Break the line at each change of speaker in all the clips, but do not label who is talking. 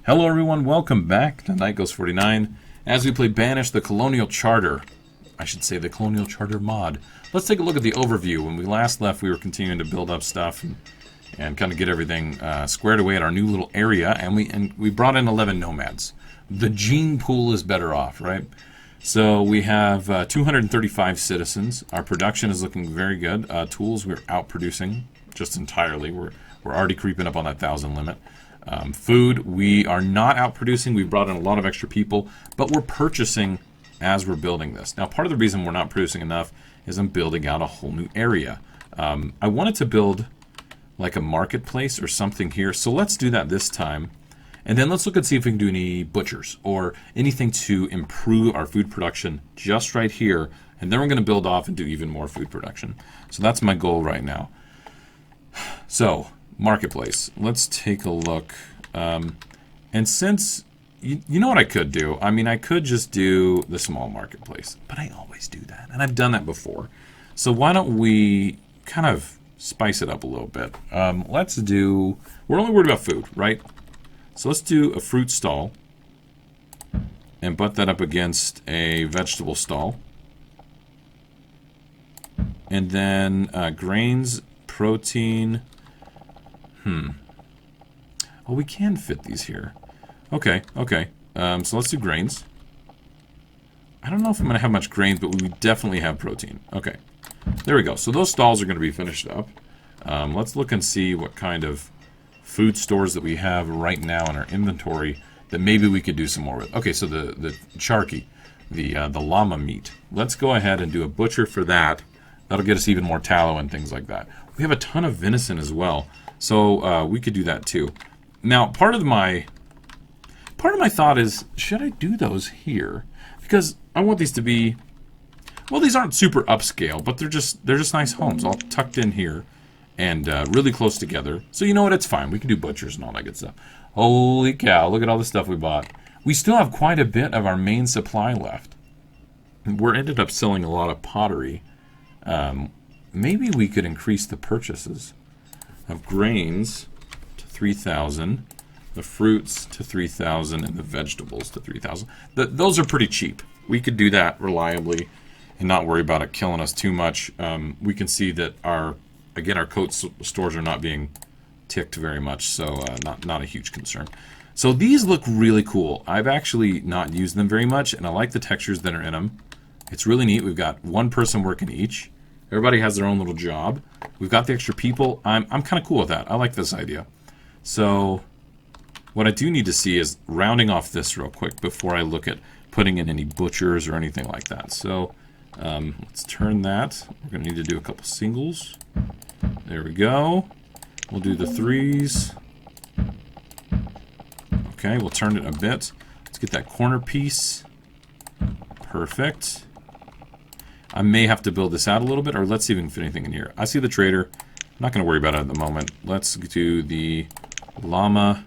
Hello everyone, welcome back to Night Ghost 49 as we play Banished, the Colonial Charter. I should say the Colonial Charter mod. Let's take a look at the overview. When we last left, we were continuing to build up stuff and kind of get everything squared away at our new little area, and we brought in 11 nomads. The gene pool is better off, right? So we have 235 citizens. Our production is looking very good. Tools, we're outproducing just entirely. We're already creeping up on that 1,000 limit. Food, we are not outproducing. We've brought in a lot of extra people, but we're purchasing as we're building this. Now, part of the reason we're not producing enough is I'm building out a whole new area. I wanted to build like a marketplace or something here, so let's do that this time. And then let's look and see if we can do any butchers or anything to improve our food production just right here. And then we're going to build off and do even more food production. So that's my goal right now. So, marketplace. Let's take a look. And since, you know what I could do? I mean, I could just do the small marketplace. But I always do that. And I've done that before. So why don't we kind of spice it up a little bit. Let's do, we're only worried about food, right? So let's do a fruit stall and butt that up against a vegetable stall. And then grains, protein. Oh, we can fit these here. Okay. So let's do grains. I don't know if I'm going to have much grains, but we definitely have protein. Okay. There we go. So those stalls are going to be finished up. Let's look and see what kind of food stores that we have right now in our inventory that maybe we could do some more with. Okay, so the charqui, the llama meat. Let's go ahead and do a butcher for that. That'll get us even more tallow and things like that. We have a ton of venison as well, so we could do that too. Now, part of my thought is, should I do those here? Because I want these to be, well, these aren't super upscale, but they're just nice homes, all tucked in here. And really close together. So you know what? It's fine. We can do butchers and all that good stuff. Holy cow. Look at all the stuff we bought. We still have quite a bit of our main supply left. We're ended up selling a lot of pottery. Maybe we could increase the purchases of grains to 3,000. The fruits to 3,000. And the vegetables to 3,000. Those are pretty cheap. We could do that reliably and not worry about it killing us too much. We can see that our coat stores are not being ticked very much, so not a huge concern. So these look really cool. I've actually not used them very much, and I like the textures that are in them. It's really neat. We've got one person working each. Everybody has their own little job. We've got the extra people. I'm kind of cool with that. I like this idea. So what I do need to see is rounding off this real quick before I look at putting in any butchers or anything like that. So let's turn that. We're going to need to do a couple singles. There we go. We'll do the 3s. Okay, we'll turn it a bit. Let's get that corner piece. Perfect. I may have to build this out a little bit, or let's see if we can fit anything in here. I see the trader. I'm not going to worry about it at the moment. Let's do the llama.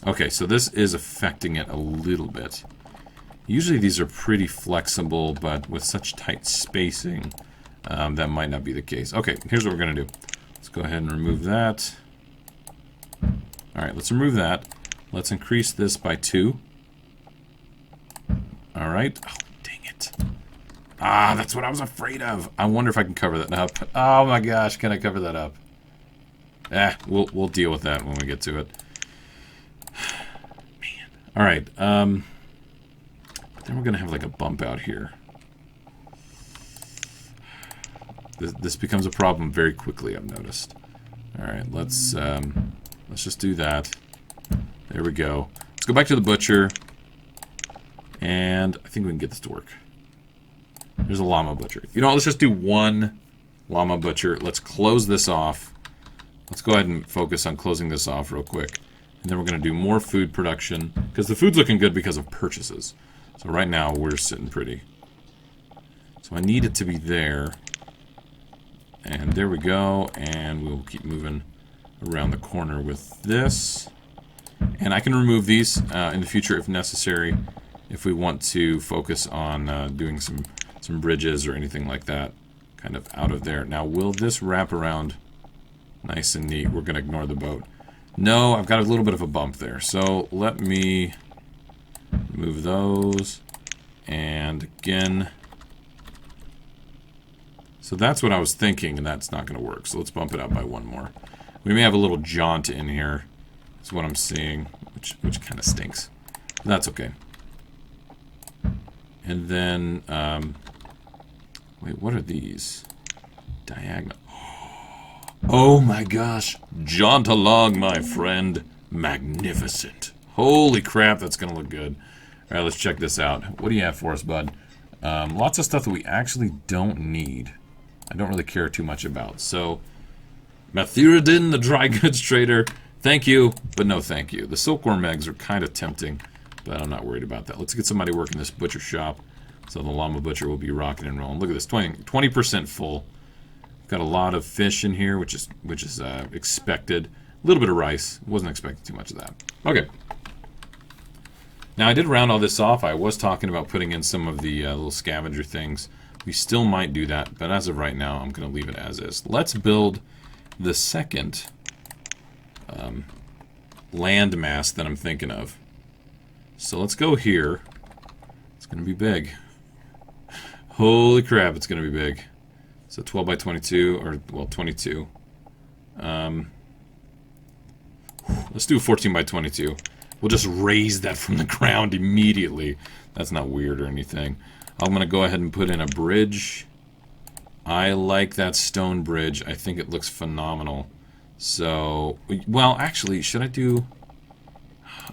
Okay, so this is affecting it a little bit. Usually these are pretty flexible, but with such tight spacing, that might not be the case. Okay, here's what we're going to do. Let's go ahead and remove that. Alright, let's remove that. Let's increase this by 2. Alright. Oh, dang it. Ah, that's what I was afraid of. I wonder if I can cover that up. Oh my gosh, can I cover that up? We'll deal with that when we get to it. Man. Alright, then we're going to have like a bump out here. This becomes a problem very quickly, I've noticed. Alright, let's just do that. There we go. Let's go back to the butcher. And I think we can get this to work. There's a llama butcher. You know what, let's just do one llama butcher. Let's close this off. Let's go ahead and focus on closing this off real quick. And then we're going to do more food production. Because the food's looking good because of purchases. So right now, we're sitting pretty. So I need it to be there. And there we go. And we'll keep moving around the corner with this. And I can remove these in the future if necessary. If we want to focus on doing some bridges or anything like that. Kind of out of there. Now, will this wrap around nice and neat? We're going to ignore the boat. No, I've got a little bit of a bump there. So let me move those. And again. So that's what I was thinking, and that's not going to work. So let's bump it up by one more. We may have a little jaunt in here. That's what I'm seeing, which kind of stinks. That's okay. And then, wait, what are these? Diagonal. Oh my gosh. Jaunt along, my friend. Magnificent. Holy crap, that's going to look good. All right, let's check this out. What do you have for us, bud? Lots of stuff that we actually don't need. I don't really care too much about. So, Mathuridin, the dry goods trader. Thank you, but no thank you. The silkworm eggs are kind of tempting, but I'm not worried about that. Let's get somebody working this butcher shop. So the llama butcher will be rocking and rolling. Look at this, 20% full. Got a lot of fish in here, which is expected. A little bit of rice. Wasn't expecting too much of that. Okay. Now I did round all this off. I was talking about putting in some of the little scavenger things. We still might do that, but as of right now, I'm going to leave it as is. Let's build the second land mass that I'm thinking of. So let's go here. It's going to be big. Holy crap, it's going to be big. So 12 by 22, or, well, 22. Let's do 14 by 22. We'll just raise that from the ground immediately. That's not weird or anything. I'm going to go ahead and put in a bridge. I like that stone bridge. I think it looks phenomenal. So, well, actually, should I do...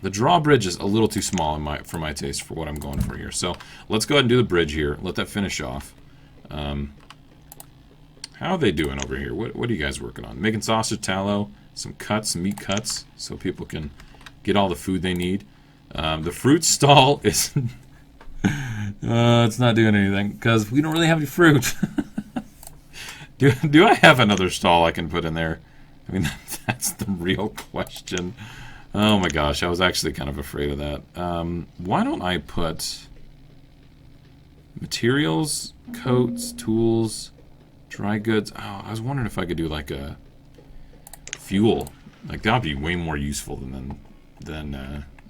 The drawbridge is a little too small for my taste for what I'm going for here. So, let's go ahead and do the bridge here. Let that finish off. How are they doing over here? What are you guys working on? Making sausage tallow, some cuts, some meat cuts, so people can get all the food they need. The fruit stall is... it's not doing anything, because we don't really have any fruit. Do I have another stall I can put in there? I mean, that's the real question. Oh my gosh, I was actually kind of afraid of that. Why don't I put materials, coats, tools, dry goods? Oh, I was wondering if I could do like a fuel. Like, that would be way more useful than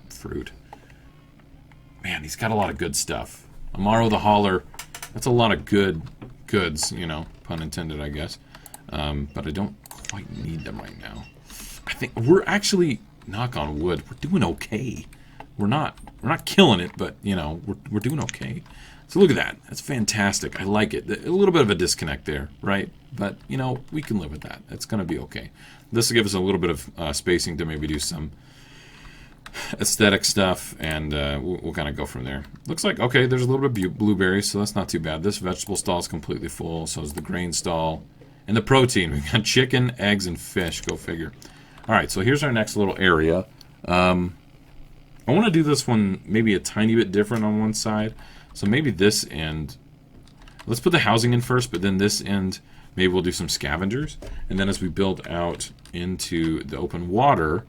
fruit. Man, he's got a lot of good stuff. Amaro the Hauler, that's a lot of good goods, you know, pun intended, I guess. But I don't quite need them right now. I think we're actually, knock on wood, we're doing okay. We're not killing it, but, you know, we're doing okay. So look at that. That's fantastic. I like it. A little bit of a disconnect there, right? But, you know, we can live with that. It's going to be okay. This will give us a little bit of spacing to maybe do some aesthetic stuff, and we'll kind of go from there. Looks like, okay, there's a little bit of blueberries, so that's not too bad. This vegetable stall is completely full, so is the grain stall. And the protein, we've got chicken, eggs, and fish. Go figure. All right, so here's our next little area. I want to do this one maybe a tiny bit different on one side. So maybe this end, let's put the housing in first, but then this end, maybe we'll do some scavengers. And then as we build out into the open water,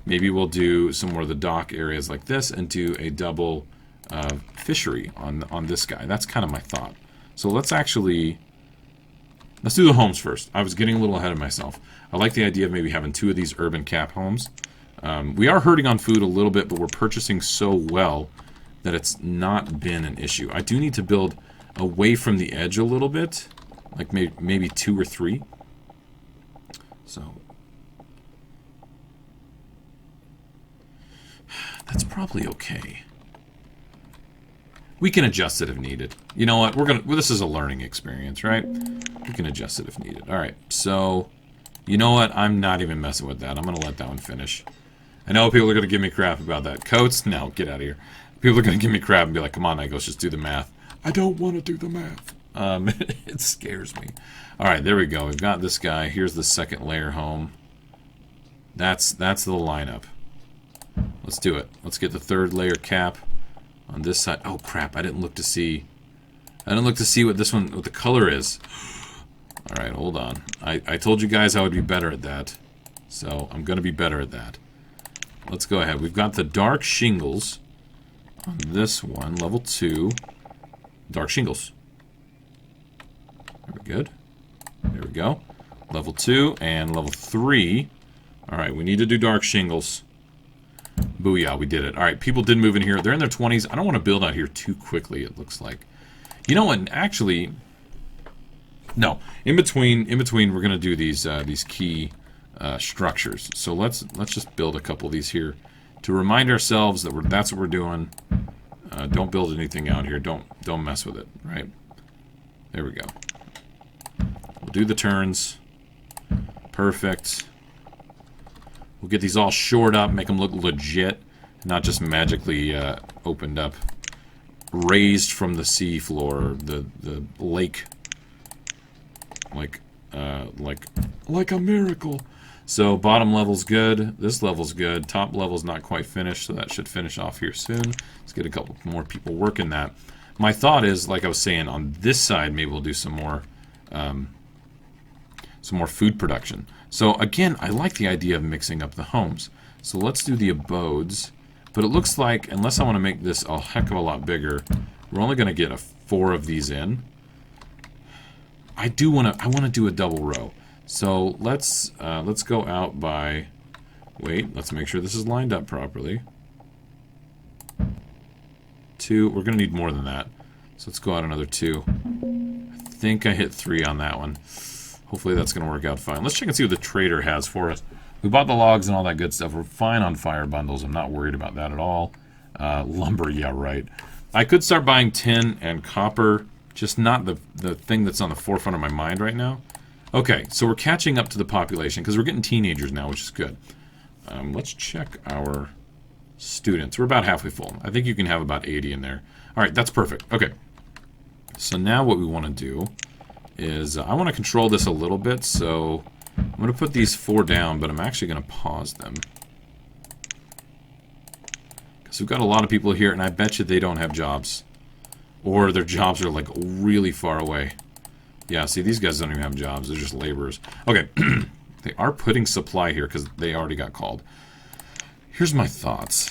maybe we'll do some more of the dock areas like this and do a double fishery on this guy. That's kind of my thought. So let's do the homes first. I was getting a little ahead of myself. I like the idea of maybe having 2 of these urban cap homes. We are hurting on food a little bit, but we're purchasing so well that it's not been an issue. I do need to build away from the edge a little bit, like maybe 2 or 3. So that's probably okay. We can adjust it if needed. You know what? This is a learning experience, right? We can adjust it if needed. All right. So, you know what? I'm not even messing with that. I'm going to let that one finish. I know people are going to give me crap about that. Coats? No, get out of here. People are going to give me crap and be like, come on, Nikos, just do the math. I don't want to do the math. It scares me. All right, there we go. We've got this guy. Here's the second layer home. That's the lineup. Let's do it. Let's get the third layer cap on this side. Oh, crap. I didn't look to see what the color is. All right, hold on. I told you guys I would be better at that. So I'm going to be better at that. Let's go ahead. We've got the dark shingles on this one, level 2. Dark shingles. Very good. There we go. Level 2 and level 3. Alright, we need to do dark shingles. Booyah, we did it. Alright, people did move in here. They're in their 20s. I don't want to build out here too quickly, it looks like. You know what? Actually, no. In between, we're going to do these key structures. So let's just build a couple of these here to remind ourselves that that's what we're doing. Don't build anything out here. Don't mess with it, right? There we go. We'll do the turns. Perfect. We'll get these all shored up, make them look legit, not just magically opened up, raised from the sea floor, the lake, like a miracle. So bottom level's good, this level's good, top level's not quite finished, so that should finish off here soon. Let's get a couple more people working that. My thought is, like I was saying, on this side maybe we'll do some more food production. So again, I like the idea of mixing up the homes. So let's do the abodes. But it looks like, unless I want to make this a heck of a lot bigger, we're only going to get 4 of these in. I want to do a double row. So let's go out by, wait, let's make sure this is lined up properly. 2, we're going to need more than that. So let's go out another 2. I think I hit 3 on that one. Hopefully that's going to work out fine. Let's check and see what the trader has for us. We bought the logs and all that good stuff. We're fine on fire bundles. I'm not worried about that at all. Lumber, yeah, right. I could start buying tin and copper, just not the thing that's on the forefront of my mind right now. Okay, so we're catching up to the population because we're getting teenagers now, which is good. Let's check our students. We're about halfway full. I think you can have about 80 in there. All right, that's perfect. Okay, so now what we want to do is I want to control this a little bit, so I'm going to put these 4 down, but I'm actually going to pause them. Because we've got a lot of people here, and I bet you they don't have jobs. Or their jobs are, like, really far away. Yeah, see, these guys don't even have jobs. They're just laborers. Okay, they are putting supply here because they already got called. Here's my thoughts.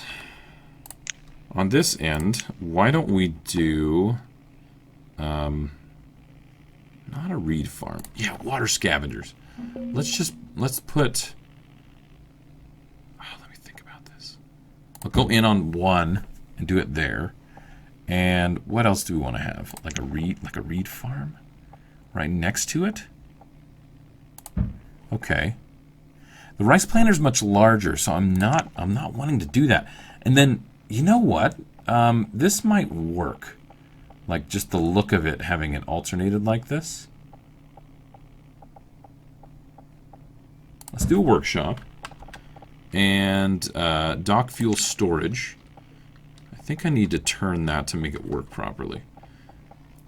On this end, why don't we do... not a reed farm. Yeah, water scavengers. Let's put... Oh, let me think about this. I'll go in on 1 and do it there. And what else do we want to have? Like a reed farm? Right next to it? Okay. The rice planter's much larger, so I'm not wanting to do that. And then, you know what? This might work. Like, just the look of it, having it alternated like this. Let's do a workshop. And dock fuel storage. I think I need to turn that to make it work properly.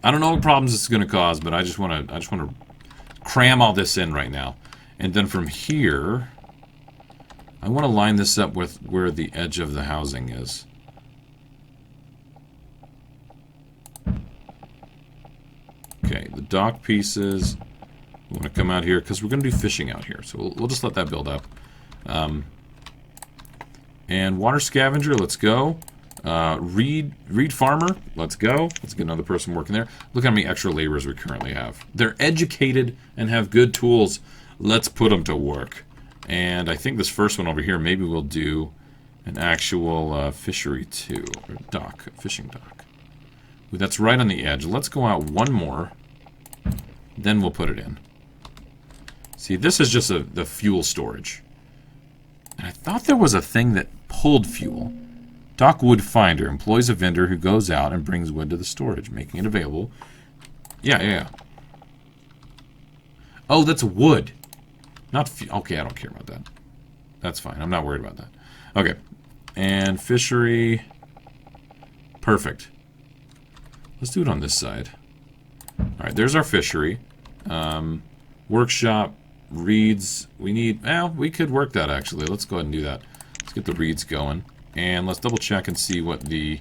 I don't know what problems it's going to cause, but I just want to cram all this in right now. And then from here, I want to line this up with where the edge of the housing is. Okay, the dock pieces, we want to come out here because we're going to do fishing out here. So we'll just let that build up. And water scavenger, let's go. Reed farmer, let's go. Let's get another person working there. Look how many extra laborers we currently have. They're educated and have good tools. Let's put them to work. And I think this first one over here, maybe we'll do an actual fishery too, or dock, fishing dock. Ooh, that's right on the edge. Let's go out 1 more, then we'll put it in. See, this is just the fuel storage. And I thought there was a thing that pulled fuel. Dock wood finder employs a vendor who goes out and brings wood to the storage, making it available. Yeah. Oh, that's wood. Not fuel. Okay, I don't care about that. That's fine. I'm not worried about that. Okay. And fishery. Perfect. Let's do it on this side. Alright, there's our fishery. Workshop. Reeds. We need... Well, we could work that, actually. Let's go ahead and do that. Let's get the reeds going. And let's double check and see what the...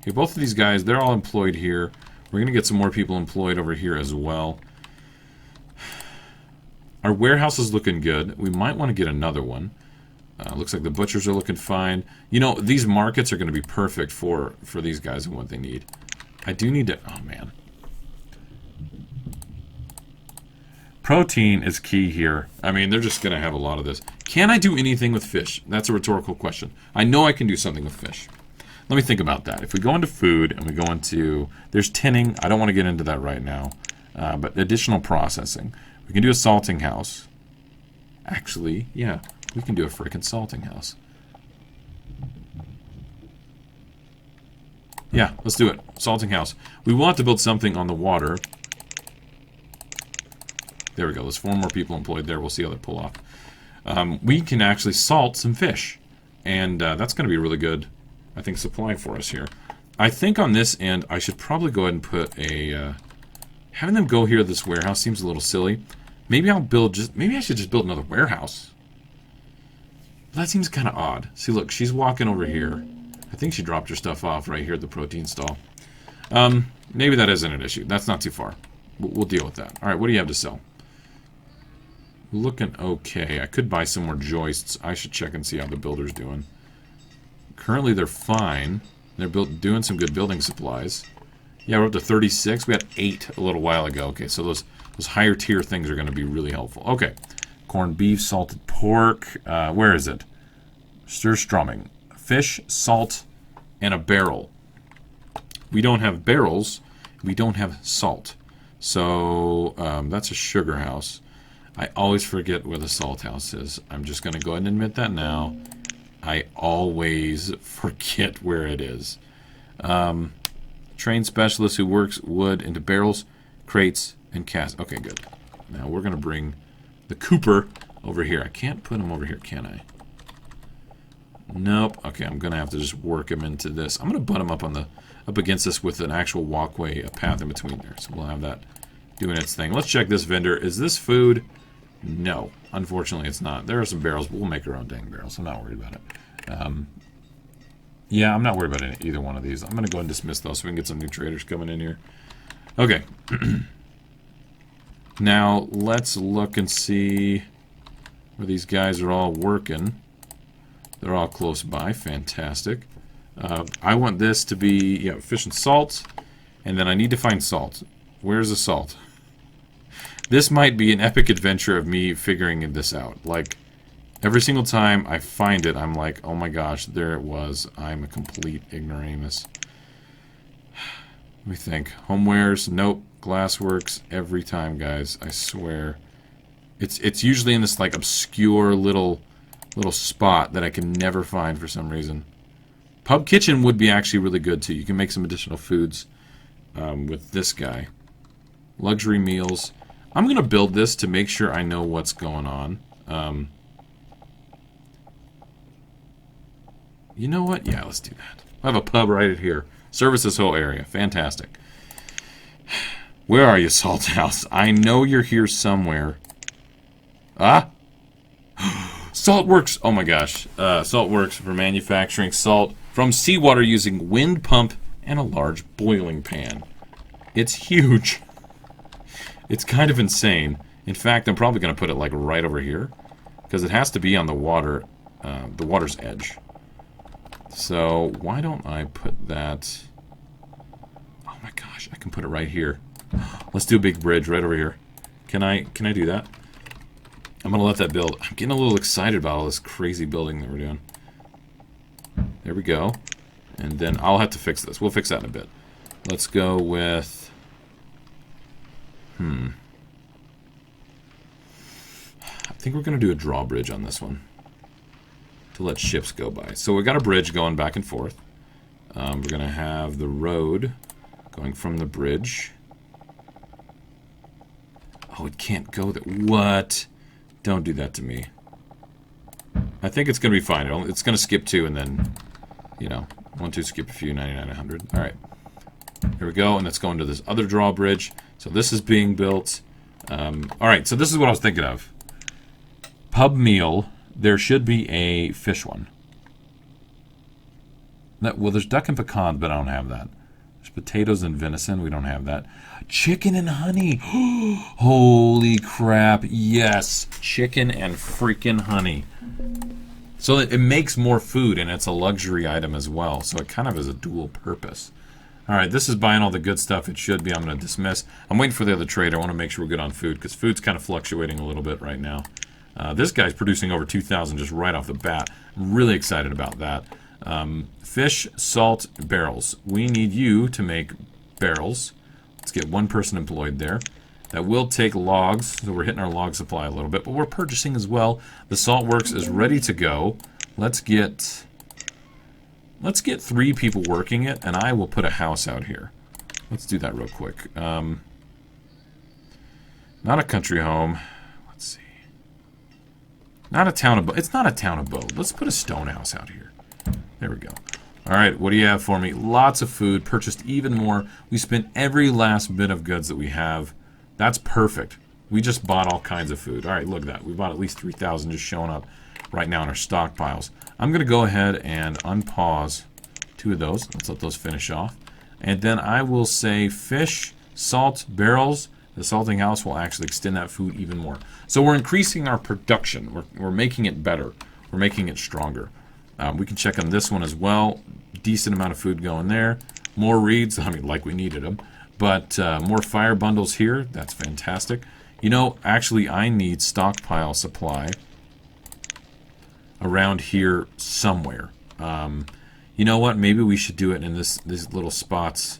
Okay, both of these guys, they're all employed here. We're going to get some more people employed over here as well. Our warehouse is looking good. We might want to get another one. Looks like the butchers are looking fine. You know, these markets are going to be perfect for these guys and what they need. I do need to... Oh, man. Protein is key here. I mean, they're just going to have a lot of this. Can I do anything with fish? That's a rhetorical question. I know I can do something with fish. Let me think about that. If we go into food and we go into... There's tinning. I don't want to get into that right now. But additional processing. We can do a salting house. Actually, yeah. We can do a freaking salting house. Yeah, let's do it. Salting house. We will have to build something on the water. There we go. There's 4 more people employed there. We'll see how they pull off. We can actually salt some fish. And that's going to be a really good, I think, supply for us here. I think on this end, I should probably go ahead and put a... having them go here to this warehouse seems a little silly. Maybe I'll build just... Maybe I should just build another warehouse. That seems kind of odd. See, look, she's walking over here. I think she dropped her stuff off right here at the protein stall. Maybe that isn't an issue. That's not too far. We'll deal with that. All right, what do you have to sell? Looking okay. I could buy some more joists. I should check and see how the builder's doing. Currently, they're fine. They're doing some good building supplies. Yeah, we're up to 36. We had 8 a little while ago. Okay, so those higher tier things are going to be really helpful. Okay. Corned beef, salted pork. Where is it? Surströmming. Fish, salt, and a barrel. We don't have barrels. We don't have salt. So, that's a sugar house. I always forget where the salt house is. I'm just going to go ahead and admit that now. I always forget where it is. Trained specialist who works wood into barrels, crates, and casks. Okay, good. Now we're going to bring the Cooper over here. I can't put him over here, can I? Nope. Okay, I'm going to have to just work him into this. I'm going to butt him up against this with an actual walkway, a path in between there. So we'll have that doing its thing. Let's check this vendor. Is this food? No. Unfortunately, it's not. There are some barrels, but we'll make our own dang barrels. I'm not worried about it. Yeah, I'm not worried about either one of these. I'm going to go ahead and dismiss those so we can get some new traders coming in here. Okay. Now, let's look and see where these guys are all working. They're all close by. Fantastic. I want this to be, yeah, fish and salt. And then I need to find salt. Where's the salt? This might be an epic adventure of me figuring this out. Like, every single time I find it, I'm like, oh my gosh, there it was. I'm a complete ignoramus. Let me think. Homewares, nope. Glassworks, every time, guys. I swear. It's usually in this, like, obscure little spot that I can never find for some reason. Pub Kitchen would be actually really good, too. You can make some additional foods with this guy. Luxury meals. I'm going to build this to make sure I know what's going on. You know what? Yeah, let's do that. I have a pub right here. Service this whole area. Fantastic. Where are you, Salt House? I know you're here somewhere. Ah? Salt Works. Oh my gosh. Salt Works for manufacturing salt from seawater using wind pump and a large boiling pan. It's huge. It's kind of insane. In fact, I'm probably going to put it like right over here because it has to be on the water's edge. So why don't I put that? Oh my gosh, I can put it right here. Let's do a big bridge right over here. Can I do that? I'm going to let that build. I'm getting a little excited about all this crazy building that we're doing. There we go. And then I'll have to fix this. We'll fix that in a bit. Let's go with... I think we're going to do a drawbridge on this one to let ships go by. So we got a bridge going back and forth. We're going to have the road going from the bridge. Oh, it can't go there. What? Don't do that to me. I think it's going to be fine. It's going to skip 2 and then, you know, 1, 2, skip a few, 99, 100. All right. Here we go, and it's going to this other drawbridge. So this is being built. All right, so this is what I was thinking of. Pub meal. There should be a fish one. Well, there's duck and pecan, but I don't have that. There's potatoes and venison. We don't have that. Chicken and honey. Holy crap. Yes. Chicken and freaking honey. So it makes more food, and it's a luxury item as well. So it kind of is a dual purpose. All right, this is buying all the good stuff it should be. I'm going to dismiss. I'm waiting for the other trade. I want to make sure we're good on food, because food's kind of fluctuating a little bit right now. This guy's producing over 2,000 just right off the bat. I'm really excited about that. Fish, salt, barrels. We need you to make barrels. Let's get one person employed there. That will take logs, so we're hitting our log supply a little bit, but we're purchasing as well. The salt works is ready to go. Let's get 3 people working it, and I will put a house out here. Let's do that real quick. Not a country home. Let's see. Not a town abode. It's not a town abode. Let's put a stone house out here. There we go. All right, what do you have for me? Lots of food. Purchased even more. We spent every last bit of goods that we have. That's perfect. We just bought all kinds of food. All right, look at that. We bought at least 3,000 just showing up right now in our stockpiles. I'm going to go ahead and unpause 2 of those. Let's let those finish off. And then I will say fish, salt, barrels. The salting house will actually extend that food even more. So we're increasing our production. We're making it better. We're making it stronger. We can check on this one as well. Decent amount of food going there. More reeds. I mean, like we needed them. But more fire bundles here. That's fantastic. You know, actually, I need stockpile supply around here somewhere. You know what? Maybe we should do it in these little spots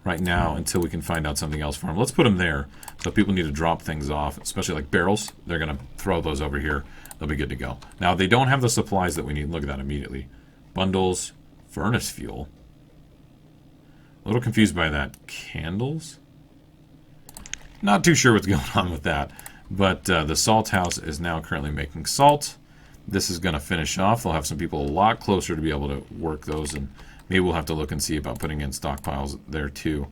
right now until we can find out something else for them. Let's put them there. So if people need to drop things off, especially like barrels, they're going to throw those over here. They'll be good to go. Now, they don't have the supplies that we need. Look at that immediately. Bundles, furnace fuel. A little confused by that. Candles? Not too sure what's going on with that. But the salt house is now currently making salt. This is going to finish off. They'll have some people a lot closer to be able to work those, and maybe we'll have to look and see about putting in stockpiles there too.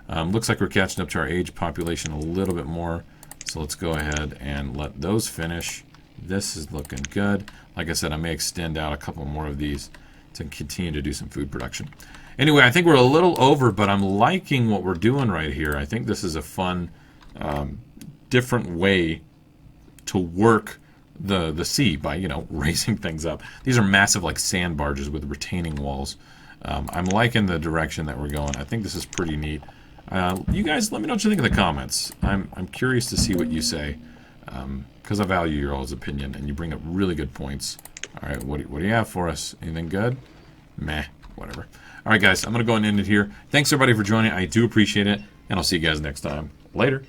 Looks like we're catching up to our age population a little bit more, so let's go ahead and let those finish. This is looking good. Like I said, I may extend out a couple more of these to continue to do some food production. Anyway, I think we're a little over, but I'm liking what we're doing right here. I think this is a fun, different way to work the sea by, you know, raising things up. These are massive, like, sand barges with retaining walls. I'm liking the direction that we're going. I think this is pretty neat. You guys, let me know what you think in the comments. I'm curious to see what you say, because I value your all's opinion, and you bring up really good points. All right, what do you have for us? Anything good? Meh, whatever. All right, guys, I'm going to go and end it here. Thanks, everybody, for joining. I do appreciate it, and I'll see you guys next time. Later.